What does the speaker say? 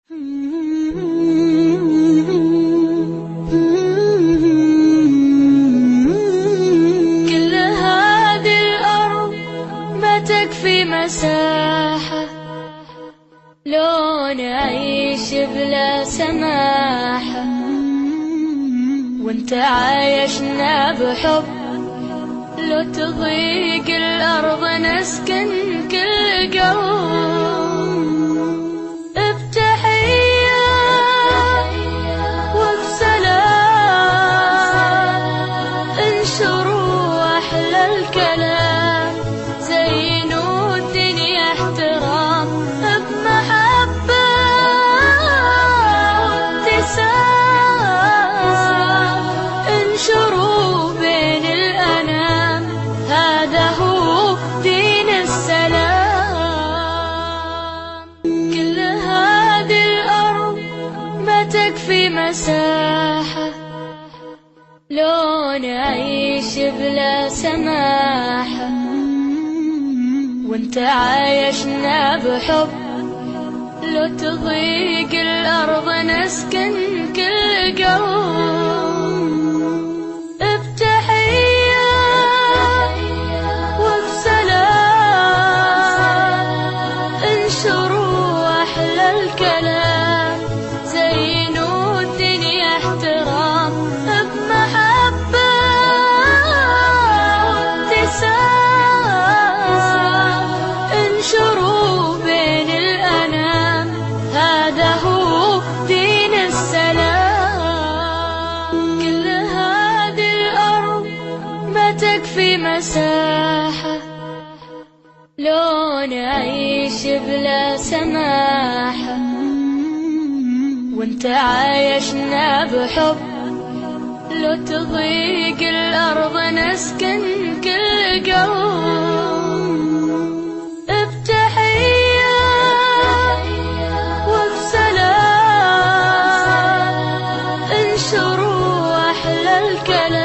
كل هذه الأرض ما تكفي مساحة لو نعيش بلا سماحة، وانت عايشنا بحب. لو تضيق الأرض نسكن كل قلب بتحية وبسلام، انشروا أحلى الكلام، زينوا الدنيا احترام بمحبة وابتسام، انشروا بين الأنام، هذا هو دين السلام. كل هذه الأرض ما تكفي مساحة لو نعيش بلا سماحة، وانت عايشنا بحب. لو تضيق الأرض نسكن كل قلب بتحية وبسلام، انشروا أحلى الكلام، زينوا الدنيا احترام بمحبة وابتسام، انشروا بين الأنام، هذا هو دين السلام. كل هذه الأرض ما تكفي مساحة لو نعيش بلا سماحة، وانت عايشنا بحب. لو تضيق الأرض نسكن كل قلب بتحية وبسلام، انشروا أحلى الكلام.